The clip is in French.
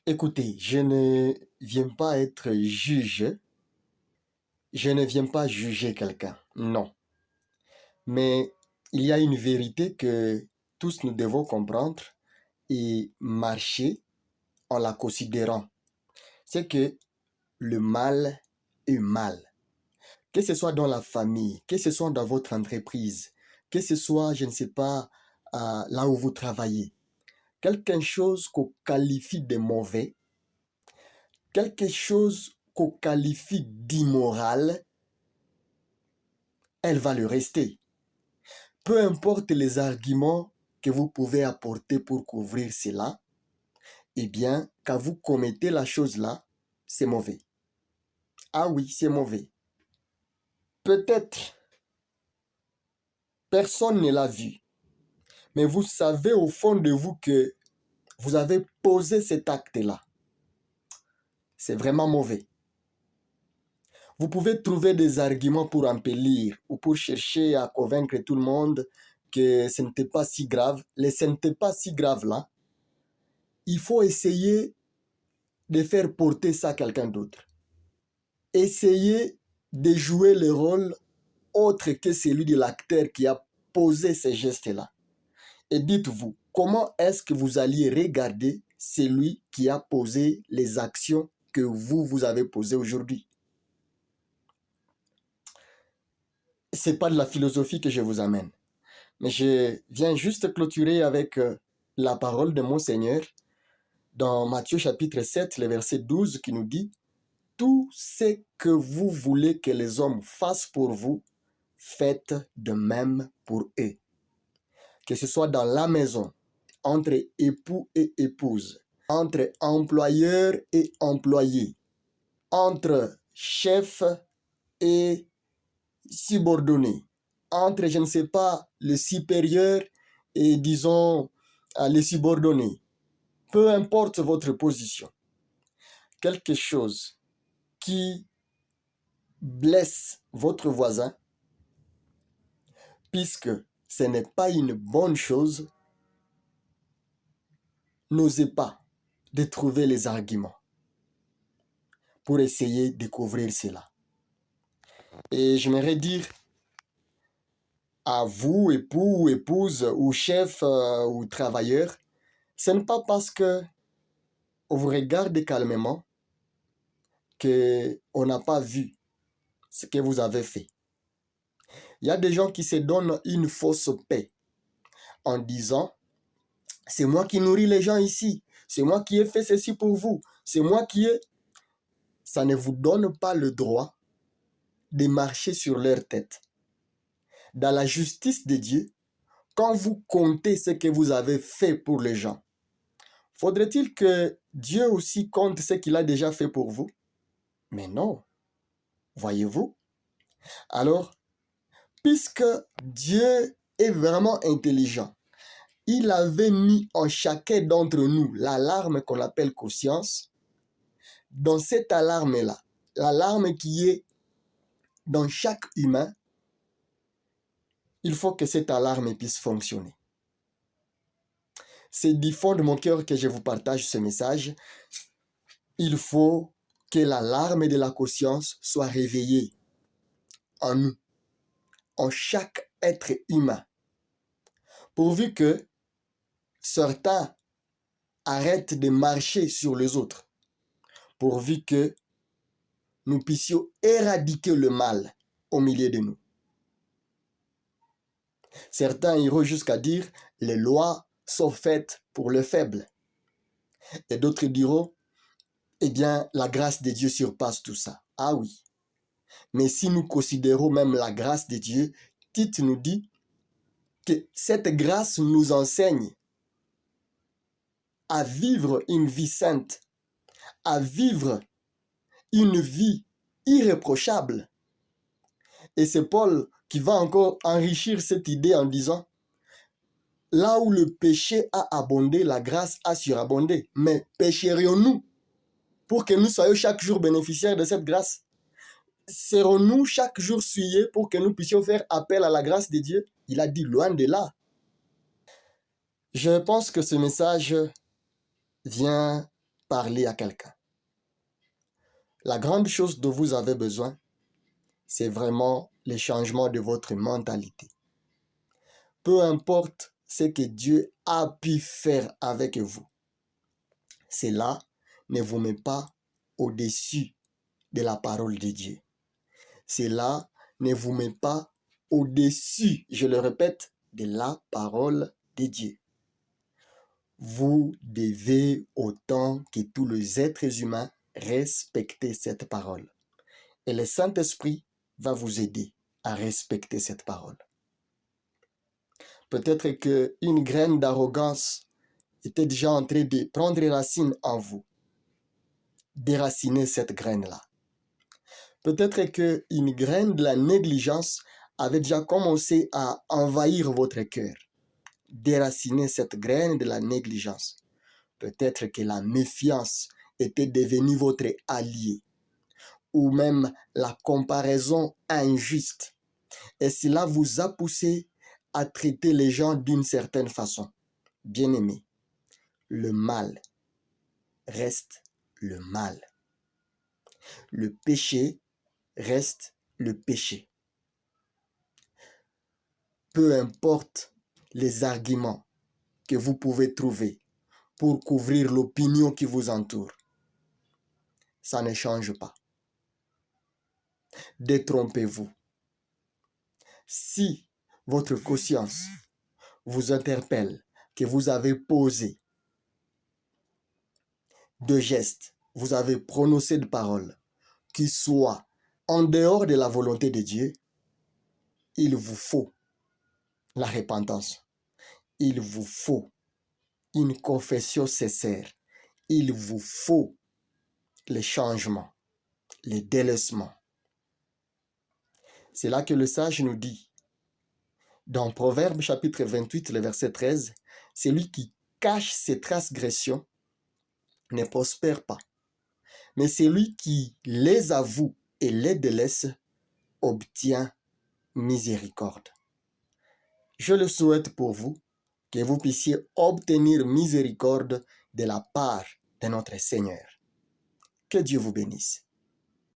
Écoutez, je ne viens pas être juge, je ne viens pas juger quelqu'un, non. Mais il y a une vérité que tous nous devons comprendre et marcher en la considérant. C'est que le mal est mal. Que ce soit dans la famille, que ce soit dans votre entreprise, que ce soit, je ne sais pas, là où vous travaillez. Quelque chose qu'on qualifie de mauvais, quelque chose qu'on qualifie d'immoral, elle va le rester. Peu importe les arguments que vous pouvez apporter pour couvrir cela, eh bien, quand vous commettez la chose là, c'est mauvais. Ah oui, c'est mauvais. Peut-être personne ne l'a vu, mais vous savez au fond de vous que vous avez posé cet acte-là. C'est vraiment mauvais. Vous pouvez trouver des arguments pour embellir ou pour chercher à convaincre tout le monde que ce n'était pas si grave. Mais ce n'était pas si grave là. Il faut essayer de faire porter ça à quelqu'un d'autre. Essayez de jouer le rôle autre que celui de l'acteur qui a posé ces gestes-là. Et dites-vous, comment est-ce que vous alliez regarder celui qui a posé les actions que vous avez posées aujourd'hui? Ce n'est pas de la philosophie que je vous amène, mais je viens juste clôturer avec la parole de mon Seigneur dans Matthieu chapitre 7, le verset 12 qui nous dit « Tout ce que vous voulez que les hommes fassent pour vous, faites de même pour eux. » Que ce soit dans la maison, entre époux et épouse, entre employeur et employé, entre chef et subordonné, entre, je ne sais pas, le supérieur et, disons, les subordonnés. Peu importe votre position, quelque chose qui blesse votre voisin, puisque ce n'est pas une bonne chose, n'osez pas de trouver les arguments pour essayer de couvrir cela. Et j'aimerais dire à vous, époux, épouse, ou chef, ou travailleur, ce n'est pas parce que on vous regarde calmement qu'on n'a pas vu ce que vous avez fait. Il y a des gens qui se donnent une fausse paix en disant « c'est moi qui nourris les gens ici, c'est moi qui ai fait ceci pour vous, c'est moi qui ai... » Ça ne vous donne pas le droit de marcher sur leur tête. Dans la justice de Dieu, quand vous comptez ce que vous avez fait pour les gens, faudrait-il que Dieu aussi compte ce qu'il a déjà fait pour vous? Mais non, voyez-vous? Alors, puisque Dieu est vraiment intelligent, il avait mis en chacun d'entre nous l'alarme qu'on appelle conscience. Dans cette alarme-là, l'alarme qui est dans chaque humain, il faut que cette alarme puisse fonctionner. C'est du fond de mon cœur que je vous partage ce message. Il faut que l'alarme de la conscience soit réveillée en nous, en chaque être humain, pourvu que certains arrêtent de marcher sur les autres, pourvu que nous puissions éradiquer le mal au milieu de nous. Certains iront jusqu'à dire « les lois sont faites pour le faible ». Et d'autres diront « eh bien, la grâce de Dieu surpasse tout ça ». Ah oui. Mais si nous considérons même la grâce de Dieu, Tite nous dit que cette grâce nous enseigne à vivre une vie sainte, à vivre une vie irréprochable. Et c'est Paul qui va encore enrichir cette idée en disant « là où le péché a abondé, la grâce a surabondé. Mais pécherions-nous pour que nous soyons chaque jour bénéficiaires de cette grâce? Serons-nous chaque jour souillés pour que nous puissions faire appel à la grâce de Dieu? » Il a dit loin de là. Je pense que ce message vient parler à quelqu'un. La grande chose dont vous avez besoin, c'est vraiment le changement de votre mentalité. Peu importe ce que Dieu a pu faire avec vous, cela ne vous met pas au-dessus de la parole de Dieu. Cela ne vous met pas au-dessus, je le répète, de la parole de Dieu. Vous devez, autant que tous les êtres humains, respecter cette parole. Et le Saint-Esprit va vous aider à respecter cette parole. Peut-être qu'une graine d'arrogance était déjà en train de prendre racine en vous. Déraciner cette graine-là. Peut-être qu'une graine de la négligence avait déjà commencé à envahir votre cœur. Déraciner cette graine de la négligence. Peut-être que la méfiance était devenue votre allié. Ou même la comparaison injuste. Et cela vous a poussé à traiter les gens d'une certaine façon. Bien-aimé, le mal reste le mal. Le péché reste le péché. Peu importe les arguments que vous pouvez trouver pour couvrir l'opinion qui vous entoure, ça ne change pas. Détrompez-vous. Si votre conscience vous interpelle, que vous avez posé de gestes, vous avez prononcé de paroles qui soient en dehors de la volonté de Dieu, il vous faut la repentance. Il vous faut une confession sincère. Il vous faut les changements, les délaissements. C'est là que le sage nous dit, dans Proverbe chapitre 28, le verset 13, « Celui qui cache ses transgressions ne prospère pas, mais celui qui les avoue et les délaisse obtient miséricorde. » Je le souhaite pour vous, que vous puissiez obtenir miséricorde de la part de notre Seigneur. Que Dieu vous bénisse.